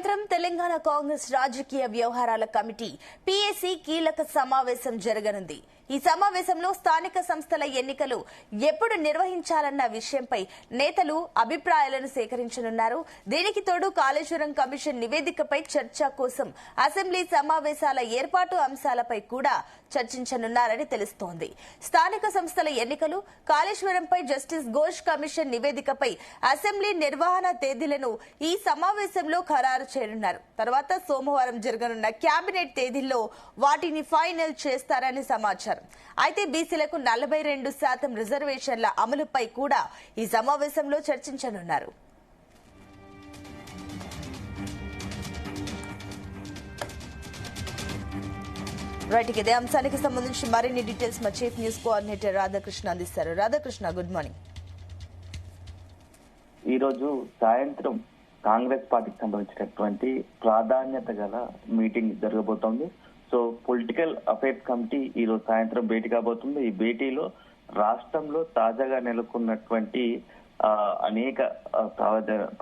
సాయంత్రం తెలంగాణ కాంగ్రెస్ రాజకీయ వ్యవహారాల కమిటీ పీఏసీ కీలక సమావేశం జరగనుంది. ఈ సమావేశంలో స్థానిక సంస్థల ఎన్నికలు ఎప్పుడు నిర్వహించాలన్న విషయంపై నేతలు అభిప్రాయాలను సేకరించనున్నారు. దీనికి తోడు కాళేశ్వరం కమిషన్ నివేదికపై చర్చ కోసం అసెంబ్లీ సమావేశాల ఏర్పాటు అంశాలపై కూడా చర్చించనున్నారని తెలుస్తోంది. స్థానిక సంస్థల ఎన్నికలు, కాళేశ్వరంపై జస్టిస్ ఘోష్ కమిషన్ నివేదికపై అసెంబ్లీ నిర్వహణ తేదీలను ఈ సమావేశంలో ఖరారు చేయనున్నారు. తర్వాత సోమవారం జరగనున్న కేబినెట్ తేదీల్లో వాటిని ఫైనల్ చేస్తారని సమాచారం. అయితే బీసీలకు 42% రిజర్వేషన్ల అమలుపై కూడా ఈ సమావేశంలో చర్చించనున్నారు. రైట్, ఇదే అంశానికి సంబంధించి మరిన్ని డీటెయిల్స్ మా చీఫ్ న్యూస్ కోఆర్డినేటర్ రాధాకృష్ణ అందిస్తారు. Radhakrishna, good morning. ఈ రోజు సాయంత్రం కాంగ్రెస్ పార్టీకి సంబంధించినటువంటి ప్రాధాన్యత గల మీటింగ్ జరగబోతోంది. సో పొలిటికల్ అఫైర్స్ కమిటీ ఈ రోజు సాయంత్రం భేటీ కాబోతుంది. ఈ భేటీలో రాష్ట్రంలో తాజాగా నెలకొన్నటువంటి అనేక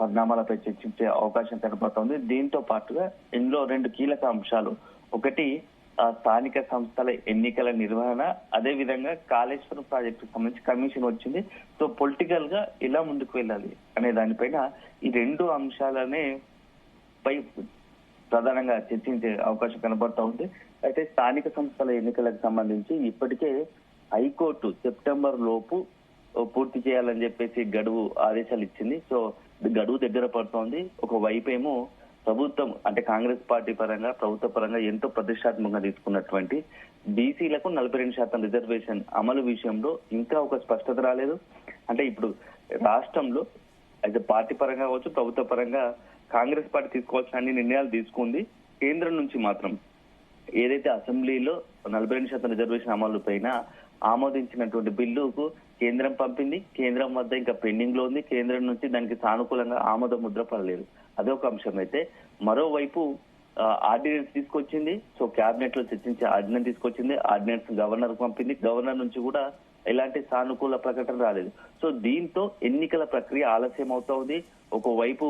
పరిణామాలపై చర్చించే అవకాశం కనబడుతోంది. దీంతో పాటుగా ఇందులో 2 కీలక అంశాలు, ఒకటి స్థానిక సంస్థల ఎన్నికల నిర్వహణ, అదే విధంగా కాళేశ్వరం ప్రాజెక్టుకు సంబంధించి కమిషన్ వచ్చింది. సో పొలిటికల్ గా ఎలా ముందుకు వెళ్ళాలి అనే దానిపైన ఈ 2 అంశాలనే పై ప్రధానంగా చర్చించే అవకాశం కనబడతా ఉంది. అయితే స్థానిక సంస్థల ఎన్నికలకు సంబంధించి ఇప్పటికే హైకోర్టు సెప్టెంబర్ లోపు పూర్తి చేయాలని చెప్పేసి గడువు ఆదేశాలు ఇచ్చింది. సో గడువు దగ్గర పడుతోంది. ఒక వైపేమో ప్రభుత్వం అంటే కాంగ్రెస్ పార్టీ పరంగా ప్రభుత్వ పరంగా ఎంతో ప్రతిష్టాత్మకంగా తీసుకున్నటువంటి బీసీలకు 42% రిజర్వేషన్ అమలు విషయంలో ఇంకా ఒక స్పష్టత రాలేదు. అంటే ఇప్పుడు రాష్ట్రంలో అయితే పార్టీ పరంగా కావచ్చు, ప్రభుత్వ పరంగా కాంగ్రెస్ పార్టీ తీసుకోవాల్సిన అన్ని నిర్ణయాలు తీసుకుంది. కేంద్రం నుంచి మాత్రం ఏదైతే అసెంబ్లీలో 42% రిజర్వేషన్ అమలు పైన ఆమోదించినటువంటి బిల్లుకు కేంద్రం పంపింది. కేంద్రం వద్ద ఇంకా పెండింగ్ లో ఉంది. కేంద్రం నుంచి దానికి సానుకూలంగా ఆమోద ముద్ర పడలేదు. అదొక అంశం. అయితే మరోవైపు ఆర్డినెన్స్ తీసుకొచ్చింది. సో కేబినెట్ లో చర్చించి ఆర్డినెన్స్ తీసుకొచ్చింది. ఆర్డినెన్స్ గవర్నర్ కు పంపింది. గవర్నర్ నుంచి కూడా ఎలాంటి సానుకూల ప్రకటన రాలేదు. సో దీంతో ఎన్నికల ప్రక్రియ ఆలస్యం అవుతా ఉంది. ఒకవైపు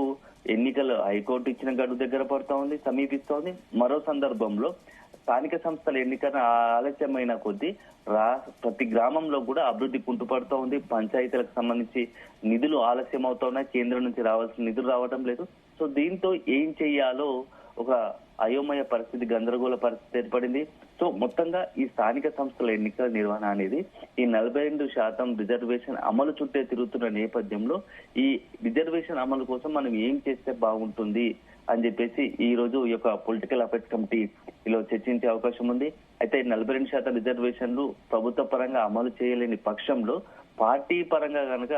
ఎన్నికలు హైకోర్టు ఇచ్చిన గడువు దగ్గర పడుతూ ఉంది, సమీపిస్తోంది. మరో సందర్భంలో స్థానిక సంస్థల ఎన్నికల ఆలస్యమైన కొద్దీ ప్రతి గ్రామంలో కూడా అభివృద్ధి కుంటుపడుతూ ఉంది. పంచాయతీలకు సంబంధించి నిధులు ఆలస్యం అవుతున్నాయి. కేంద్రం నుంచి రావాల్సిన నిధులు రావడం లేదు. సో దీంతో ఏం చెయ్యాలో ఒక అయోమయ పరిస్థితి, గందరగోళ పరిస్థితి ఏర్పడింది. సో మొత్తంగా ఈ స్థానిక సంస్థల ఎన్నికల నిర్వహణ అనేది ఈ 42% రిజర్వేషన్ అమలు చుట్టే తిరుగుతున్న నేపథ్యంలో ఈ రిజర్వేషన్ అమలు కోసం మనం ఏం చేస్తే బాగుంటుంది అని చెప్పేసి ఈ రోజు ఈ యొక్క పొలిటికల్ అఫైర్స్ కమిటీలో చర్చించే అవకాశం ఉంది. అయితే 42% రిజర్వేషన్లు ప్రభుత్వ పరంగా అమలు చేయలేని పక్షంలో పార్టీ పరంగా కనుక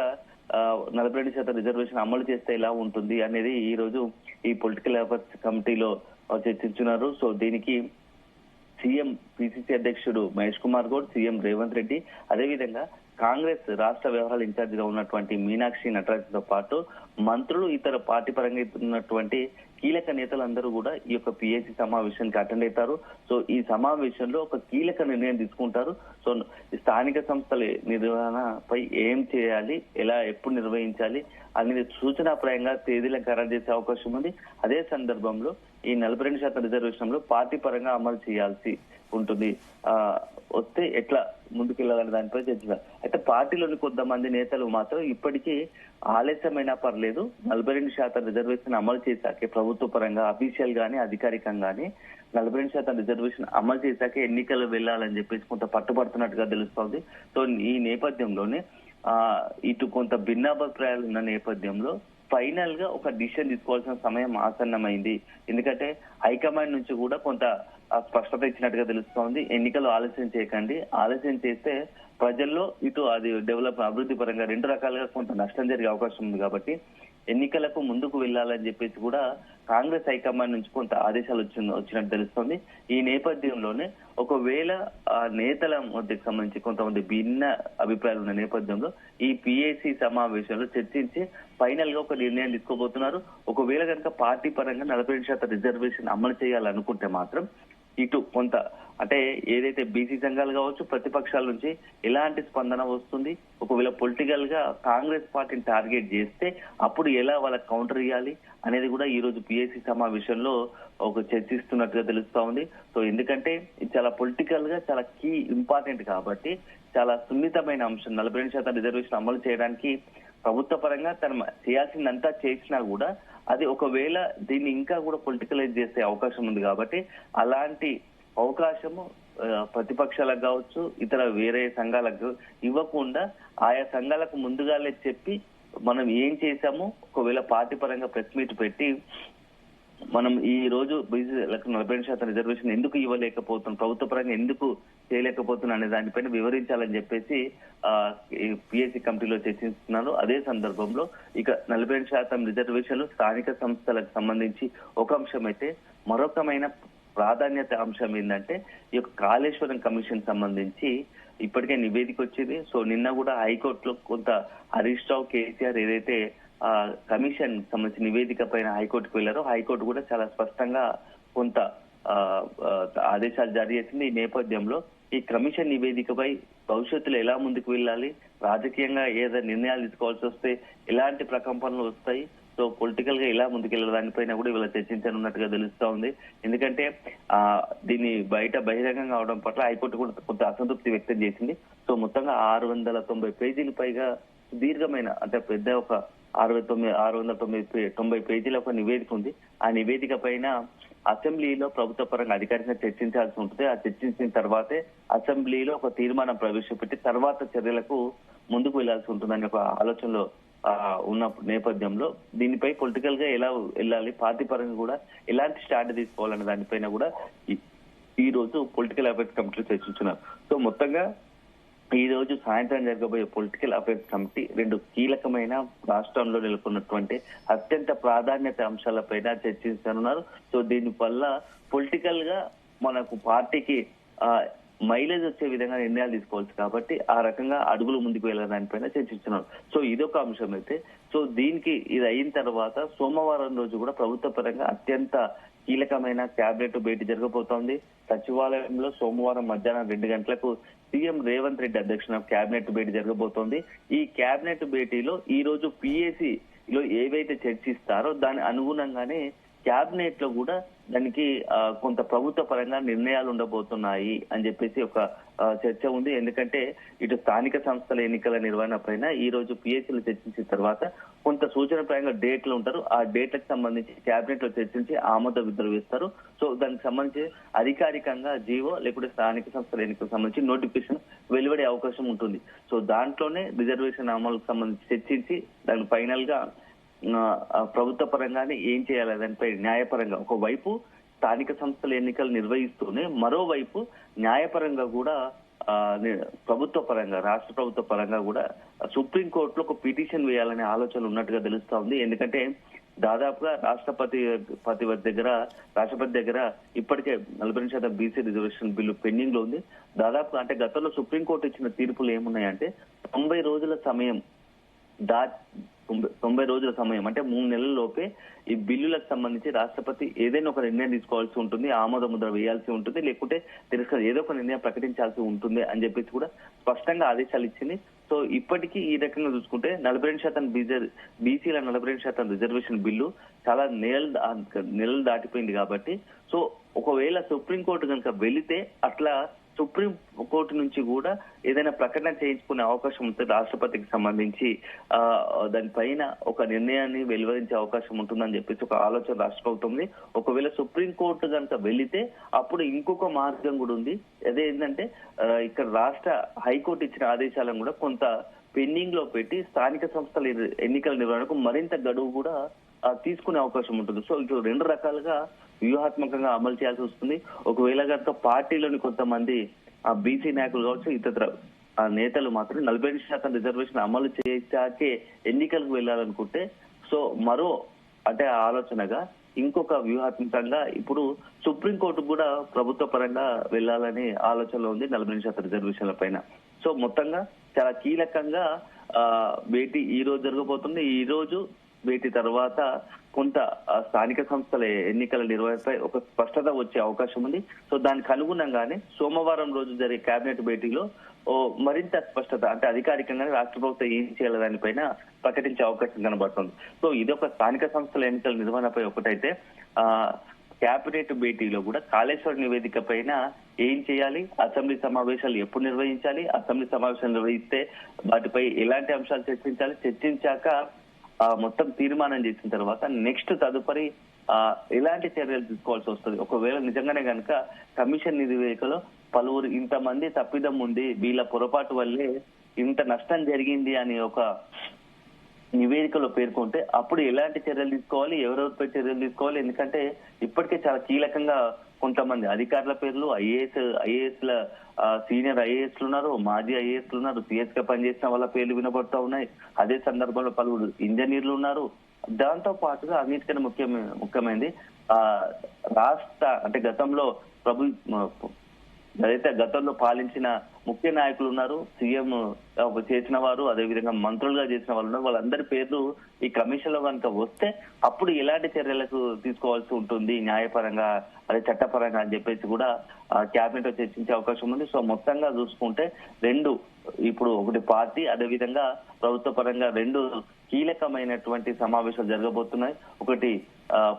42% రిజర్వేషన్ అమలు చేస్తే ఎలా ఉంటుంది అనేది ఈ రోజు ఈ పొలిటికల్ అఫైర్స్ కమిటీలో చర్చించున్నారు. సో దీనికి సీఎం పిసిసి అధ్యక్షుడు మహేష్ కుమార్ గౌడ్, సీఎం రేవంత్ రెడ్డి, అదేవిధంగా కాంగ్రెస్ రాష్ట్ర వ్యవహారాల ఇన్ఛార్జ్ గా ఉన్నటువంటి మీనాక్షి నటరాజ్తో పాటు మంత్రులు, ఇతర పార్టీ పరంగా ఉన్నటువంటి కీలక నేతలందరూ కూడా ఈ యొక్క పిఏసీ సమావేశానికి అటెండ్ అవుతారు. సో ఈ సమావేశంలో ఒక కీలక నిర్ణయం తీసుకుంటారు. సో స్థానిక సంస్థల నిర్వహణపై ఏం చేయాలి, ఎలా ఎప్పుడు నిర్వహించాలి అనేది సూచనాప్రాయంగా తేదీలను ఖరారు చేసే అవకాశం ఉంది. అదే సందర్భంలో ఈ 42% రిజర్వేషన్ లో పార్టీ పరంగా అమలు చేయాల్సి ఉంటుంది. వస్తే ఎట్లా ముందుకెళ్లాలనే దానిపై చర్చిస్తారు. అయితే పార్టీలోని కొంతమంది నేతలు మాత్రం ఇప్పటికీ ఆలస్యమైనా పర్లేదు, 42% రిజర్వేషన్ అమలు చేశాకే ప్రభుత్వ పరంగా అఫీషియల్ గానీ అధికారికంగానే 42% రిజర్వేషన్ అమలు చేశాకే ఎన్నికలు వెళ్లాలని చెప్పేసి కొంత పట్టుబడుతున్నట్టుగా తెలుస్తోంది. సో ఈ నేపథ్యంలోనే ఇటు కొంత భిన్నాభిప్రాయాలు ఉన్న నేపథ్యంలో ఫైనల్ గా ఒక డిసిషన్ తీసుకోవాల్సిన సమయం ఆసన్నమైంది. ఎందుకంటే హైకమాండ్ నుంచి కూడా కొంత స్పష్టత ఇచ్చినట్టుగా తెలుస్తోంది. ఎన్నికలు ఆలస్యం చేయకండి, ఆలస్యం చేస్తే ప్రజల్లో ఇటు అది అభివృద్ధి పరంగా 2 రకాలుగా కొంత నష్టం జరిగే అవకాశం ఉంది. కాబట్టి ఎన్నికలకు ముందుకు వెళ్లాలని చెప్పేసి కూడా కాంగ్రెస్ హైకమాండ్ నుంచి కొంత ఆదేశాలు వచ్చినట్టు తెలుస్తోంది. ఈ నేపథ్యంలోనే ఒకవేళ నేతల మధ్యకు సంబంధించి కొంతమంది భిన్న అభిప్రాయాలు ఉన్న నేపథ్యంలో ఈ పిఏసీ సమావేశంలో చర్చించి ఫైనల్ గా ఒక నిర్ణయం తీసుకోబోతున్నారు. ఒకవేళ కనుక పార్టీ పరంగా 42% రిజర్వేషన్ అమలు చేయాలనుకుంటే మాత్రం ఇటు కొంత అంటే ఏదైతే బీసీ సంఘాలు కావచ్చు ప్రతిపక్షాల నుంచి ఎలాంటి స్పందన వస్తుంది, ఒకవేళ పొలిటికల్ గా కాంగ్రెస్ పార్టీని టార్గెట్ చేస్తే అప్పుడు ఎలా వాళ్ళకి కౌంటర్ ఇవ్వాలి అనేది కూడా ఈ రోజు పిఎస్సి సమావేశంలో ఒక చర్చిస్తున్నట్టుగా తెలుస్తా ఉంది. సో ఎందుకంటే ఇది చాలా పొలిటికల్ గా చాలా కీ ఇంపార్టెంట్ కాబట్టి చాలా సున్నితమైన అంశం. 42% రిజర్వేషన్ అమలు చేయడానికి ప్రభుత్వ పరంగా తను చేయాల్సిందంతా చేసినా కూడా అది ఒకవేళ దీన్ని ఇంకా కూడా పొలిటికలైజ్ చేసే అవకాశం ఉంది కాబట్టి అలాంటి అవకాశము ప్రతిపక్షాలకు కావచ్చు ఇతర వేరే సంఘాలకు ఇవ్వకుండా ఆయా సంఘాలకు ముందుగానే చెప్పి మనం ఏం చేశామో ఒకవేళ పార్టీ పరంగా ప్రెస్ మీట్ పెట్టి మనం ఈ రోజు బీసీలకు 42% రిజర్వేషన్ ఎందుకు ఇవ్వలేకపోతున్నాం, ప్రభుత్వ పరంగా ఎందుకు చేయలేకపోతున్నాం అనే దానిపైన వివరించాలని చెప్పేసి పిఎస్సి కమిటీలో చర్చిస్తున్నారు. అదే సందర్భంలో ఇక 42% రిజర్వేషన్లు స్థానిక సంస్థలకు సంబంధించి ఒక అంశం అయితే మరొకమైన ప్రాధాన్యత అంశం ఏంటంటే ఈ యొక్క కాళేశ్వరం కమిషన్ సంబంధించి ఇప్పటికే నివేదిక వచ్చింది. సో నిన్న కూడా హైకోర్టులో కొంత హరీష్ రావు కేసీఆర్ ఏదైతే కమిషన్ సంబంధించిన నివేదిక పైన హైకోర్టుకు వెళ్లారో హైకోర్టు కూడా చాలా స్పష్టంగా కొంత ఆదేశాలు జారీ చేసింది. ఈ నేపథ్యంలో ఈ కమిషన్ నివేదికపై భవిష్యత్తులో ఎలా ముందుకు వెళ్ళాలి, రాజకీయంగా ఏదైనా నిర్ణయాలు తీసుకోవాల్సి వస్తే ఎలాంటి ప్రకంపనలు వస్తాయి, సో పొలిటికల్ గా ఎలా ముందుకెళ్ళాలి దానిపైన కూడా ఇవాళ చర్చించనున్నట్టుగా తెలుస్తా ఉంది. ఎందుకంటే దీన్ని బయట బహిరంగంగా అవడం పట్ల హైకోర్టు కూడా కొంత అసంతృప్తి వ్యక్తం చేసింది. సో మొత్తంగా 690 పేజీలు పైగా సుదీర్ఘమైన అంటే పెద్ద ఒక 690 పేజీల ఒక నివేదిక ఉంది. ఆ నివేదిక పైన అసెంబ్లీలో ప్రభుత్వ పరంగా అధికారికంగా చర్చించాల్సి ఉంటుంది. ఆ చర్చించిన తర్వాతే అసెంబ్లీలో ఒక తీర్మానం ప్రవేశపెట్టి తర్వాత చర్యలకు ముందుకు వెళ్లాల్సి ఉంటుందని ఒక ఆలోచనలో ఉన్న నేపథ్యంలో దీనిపై పొలిటికల్ గా ఎలా వెళ్ళాలి, పార్టీ పరంగా కూడా ఎలాంటి స్టాండ్ తీసుకోవాలనే దానిపైన కూడా ఈ రోజు పొలిటికల్ అఫైర్స్ కమిటీలో చర్చించున్నారు. సో మొత్తంగా ఈ రోజు సాయంత్రం జరగబోయే పొలిటికల్ అఫైర్స్ కమిటీ 2 కీలకమైన రాష్ట్రంలో నెలకొన్నటువంటి అత్యంత ప్రాధాన్యత అంశాలపైన చర్చించనున్నారు. సో దీని వల్ల పొలిటికల్ గా మనకు పార్టీకి మైలేజ్ వచ్చే విధంగా నిర్ణయాలు తీసుకోవచ్చు కాబట్టి ఆ రకంగా అడుగులు ముందుకు వెళ్ళడానిపైన చర్చిస్తున్నారు. సో ఇదొక అంశం అయితే, సో దీనికి ఇది అయిన తర్వాత సోమవారం రోజు కూడా ప్రభుత్వ పరంగా అత్యంత కీలకమైన కేబినెట్ భేటీ జరగబోతోంది. సచివాలయంలో సోమవారం మధ్యాహ్నం 2 గంటలకు సీఎం రేవంత్ రెడ్డి అధ్యక్షన కేబినెట్ భేటీ జరగబోతోంది. ఈ కేబినెట్ భేటీలో ఈ రోజు పిఎస్సి లో ఏవైతే చర్చిస్తారో దాని అనుగుణంగానే కేబినెట్ లో కూడా దానికి కొంత ప్రభుత్వ పరంగా నిర్ణయాలు ఉండబోతున్నాయి అని చెప్పేసి ఒక చర్చ ఉంది. ఎందుకంటే ఇటు స్థానిక సంస్థల ఎన్నికల నిర్వహణ పైన ఈ రోజు పిఎస్సీలో చర్చించిన తర్వాత కొంత సూచన పరంగా డేట్లు ఉంటారు. ఆ డేట్లకు సంబంధించి కేబినెట్ లో చర్చించి ఆమోద ముద్ర వేస్తారు. సో దానికి సంబంధించి అధికారికంగా జీవో లేకుంటే స్థానిక సంస్థల ఎన్నికలకు సంబంధించి నోటిఫికేషన్ వెలువడే అవకాశం ఉంటుంది. సో దాంట్లోనే రిజర్వేషన్ అమలుకు సంబంధించి చర్చించి దాని ఫైనల్ గా ప్రభుత్వ పరంగానే ఏం చేయాలి దానిపై న్యాయపరంగా ఒకవైపు స్థానిక సంస్థల ఎన్నికలు నిర్వహిస్తూనే మరోవైపు న్యాయపరంగా కూడా ప్రభుత్వ పరంగా రాష్ట్ర ప్రభుత్వ పరంగా కూడా సుప్రీంకోర్టులో ఒక పిటిషన్ వేయాలనే ఆలోచన ఉన్నట్టుగా తెలుస్తా ఉంది. ఎందుకంటే దాదాపుగా రాష్ట్రపతి దగ్గర ఇప్పటికే 42% బీసీ రిజర్వేషన్ బిల్లు పెండింగ్ లో ఉంది. దాదాపు అంటే గతంలో సుప్రీంకోర్టు ఇచ్చిన తీర్పులు ఏమున్నాయంటే 90 రోజుల సమయం 90 రోజుల సమయం అంటే 3 నెలల లోపే ఈ బిల్లులకు సంబంధించి రాష్ట్రపతి ఏదైనా ఒక నిర్ణయం తీసుకోవాల్సి ఉంటుంది, ఆమోద ముద్ర వేయాల్సి ఉంటుంది, లేకుంటే ఏదో ఒక నిర్ణయం ప్రకటించాల్సి ఉంటుంది అని చెప్పేసి కూడా స్పష్టంగా ఆదేశాలు ఇచ్చింది. సో ఇప్పటికీ ఈ రకంగా చూసుకుంటే 42% బీసీల 42% రిజర్వేషన్ బిల్లు చాలా నెలలు దాటిపోయింది కాబట్టి సో ఒకవేళ సుప్రీంకోర్టు కనుక వెళితే అట్లా సుప్రీం కోర్టు నుంచి కూడా ఏదైనా ప్రకటన చేయించుకునే అవకాశం ఉంటుంది. రాష్ట్రపతికి సంబంధించి దానిపైన ఒక నిర్ణయాన్ని వెలువరించే అవకాశం ఉంటుందని చెప్పేసి ఒక ఆలోచన రాష్ట్ర ప్రభుత్వం ఉంది. ఒకవేళ సుప్రీంకోర్టు కనుక వెళితే అప్పుడు ఇంకొక మార్గం కూడా ఉంది. అదేంటంటే ఇక్కడ రాష్ట్ర హైకోర్టు ఇచ్చిన ఆదేశాలను కూడా కొంత పెండింగ్ లో పెట్టి స్థానిక సంస్థల ఎన్నికల నిర్వహణకు మరింత గడువు కూడా తీసుకునే అవకాశం ఉంటుంది. సో ఇటు 2 రకాలుగా వ్యూహాత్మకంగా అమలు చేయాల్సి వస్తుంది. ఒకవేళ కనుక పార్టీలోని కొంతమంది బీసీ నాయకులు కావచ్చు ఇతర నేతలు మాత్రం 42% రిజర్వేషన్ అమలు చేశాకే ఎన్నికలకు వెళ్లాలనుకుంటే సో మరో అంటే ఆలోచనగా ఇంకొక వ్యూహాత్మకంగా ఇప్పుడు సుప్రీంకోర్టు కూడా ప్రభుత్వ పరంగా వెళ్లాలని ఆలోచనలో ఉంది 42% రిజర్వేషన్ల పైన. సో మొత్తంగా చాలా కీలకంగా భేటీ ఈ రోజు జరగబోతుంది. ఈ రోజు భేటీ తర్వాత కొంత స్థానిక సంస్థల ఎన్నికల నిర్వహణపై ఒక స్పష్టత వచ్చే అవకాశం ఉంది. సో దానికి అనుగుణంగానే సోమవారం రోజు జరిగే కేబినెట్ భేటీలో మరింత స్పష్టత అంటే అధికారికంగానే రాష్ట్ర ప్రభుత్వం ఏం చేయాలి దానిపైన ప్రకటించే అవకాశం కనబడుతుంది. సో ఇది ఒక స్థానిక సంస్థల ఎన్నికల నిర్వహణపై ఒకటైతే కేబినెట్ భేటీలో కూడా కాళేశ్వరం నివేదిక పైన ఏం చేయాలి, అసెంబ్లీ సమావేశాలు ఎప్పుడు నిర్వహించాలి, అసెంబ్లీ సమావేశాలు నిర్వహిస్తే వాటిపై ఎలాంటి అంశాలు చర్చించాలి, చర్చించాక మొత్తం తీర్మానం చేసిన తర్వాత నెక్స్ట్ తదుపరి ఎలాంటి చర్యలు తీసుకోవాల్సి వస్తుంది. ఒకవేళ నిజంగానే కనుక కమిషన్ నివేదికలో పలువురు ఇంతమంది తప్పిదం ఉంది, వీళ్ళ పొరపాటు వల్లే ఇంత నష్టం జరిగింది అని ఒక నివేదికలో పేర్కొంటే అప్పుడు ఎలాంటి చర్యలు తీసుకోవాలి, ఎవరెవరిపై చర్యలు తీసుకోవాలి. ఎందుకంటే ఇప్పటికే చాలా కీలకంగా కొంతమంది అధికారుల పేర్లు ఐఏఎస్ల సీనియర్ ఐఏఎస్లు ఉన్నారు, మాజీ ఐఏఎస్లు ఉన్నారు, సిఎస్ గా పనిచేసిన వాళ్ళ పేర్లు వినబడుతూ ఉన్నాయి. అదే సందర్భంలో పలువురు ఇంజనీర్లు ఉన్నారు. దాంతో పాటుగా అన్నిటికన్నా ముఖ్యమైనది రాష్ట్ర అంటే గతంలో ఏదైతే గతంలో పాలించిన ముఖ్య నాయకులు ఉన్నారు, సీఎం చేసిన వారు, అదేవిధంగా మంత్రులుగా చేసిన వాళ్ళు ఉన్నారు. వాళ్ళందరి పేర్లు ఈ కమిషన్ లో కనుక వస్తే అప్పుడు ఎలాంటి చర్యలకు తీసుకోవాల్సి ఉంటుంది న్యాయపరంగా అదే చట్టపరంగా అని చెప్పేసి కూడా క్యాబినెట్ లో చర్చించే అవకాశం ఉంది. సో మొత్తంగా చూసుకుంటే ఇప్పుడు ఒకటి పార్టీ అదేవిధంగా ప్రభుత్వ పరంగా రెండు కీలకమైనటువంటి సమావేశాలు జరగబోతున్నాయి. ఒకటి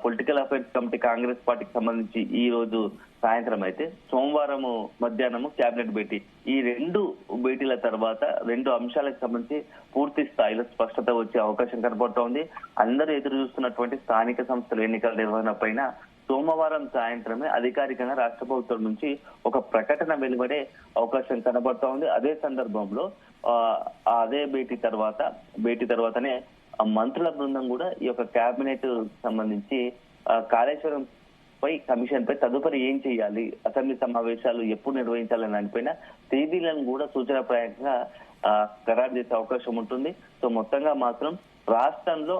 పొలిటికల్ అఫైర్స్ కమిటీ కాంగ్రెస్ పార్టీకి సంబంధించి ఈ రోజు సాయంత్రం అయితే, సోమవారం మధ్యాహ్నము కేబినెట్ భేటీ. ఈ రెండు భేటీల తర్వాత రెండు అంశాలకు సంబంధించి పూర్తి స్థాయిలో స్పష్టత వచ్చే అవకాశం కనబడుతోంది. అందరూ ఎదురు చూస్తున్నటువంటి స్థానిక సంస్థల ఎన్నికల నిర్వహణ పైన సోమవారం సాయంత్రమే అధికారికంగా రాష్ట్ర ప్రభుత్వం నుంచి ఒక ప్రకటన వెలువడే అవకాశం కనబడుతూ ఉంది. అదే సందర్భంలో అదే భేటీ తర్వాతనే మంత్రుల బృందం కూడా ఈ యొక్క కేబినెట్ సంబంధించి కాళేశ్వరం కమిషన్ పై తదుపరి ఏం చేయాలి, అసెంబ్లీ సమావేశాలు ఎప్పుడు నిర్వహించాలనే దానిపైన తేదీలను కూడా సూచనప్రాయంగా ఖరారు చేసే అవకాశం ఉంటుంది. సో మొత్తంగా మాత్రం రాష్ట్రంలో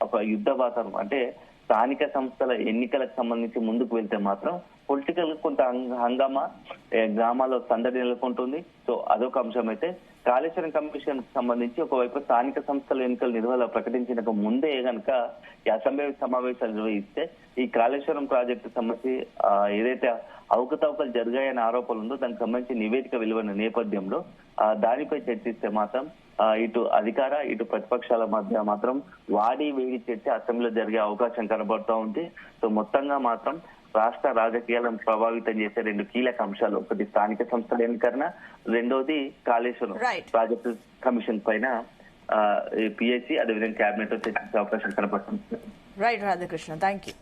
ఒక యుద్ధ వాతావరణం అంటే స్థానిక సంస్థల ఎన్నికలకు సంబంధించి ముందుకు వెళ్తే మాత్రం పొలిటికల్ కొంత హంగామా గ్రామాల్లో సందడి నెలకొంటుంది. సో అదొక అంశం అయితే, కాళేశ్వరం కమిషన్ సంబంధించి ఒకవైపు స్థానిక సంస్థల ఎన్నికల నిర్వహణ ప్రకటించిన ముందే గనక ఈ అసెంబ్లీ సమావేశాలు నిర్వహిస్తే ఈ కాళేశ్వరం ప్రాజెక్టు సంబంధించి ఏదైతే అవకతవకలు జరిగాయనే ఆరోపణలు ఉందో దానికి సంబంధించి నివేదిక వెలువడిన నేపథ్యంలో దానిపై చర్చిస్తే మాత్రం ఇటు అధికార ఇటు ప్రతిపక్షాల మధ్య మాత్రం వేడి చర్చ అసెంబ్లీలో జరిగే అవకాశం కనబడుతూ ఉంది. సో మొత్తంగా మాత్రం రాష్ట్ర రాజకీయాలను ప్రభావితం చేసే రెండు కీలక అంశాలు, ఒకటి స్థానిక సంస్థల ఎన్నికన, రెండోది కాళేశ్వరం ప్రాజెక్టు కమిషన్ పైన పిఎస్సి అదేవిధంగా కేబినెట్ లో చర్చించే అవకాశం కనబడుతుంది. Right Radhakrishna, thank you.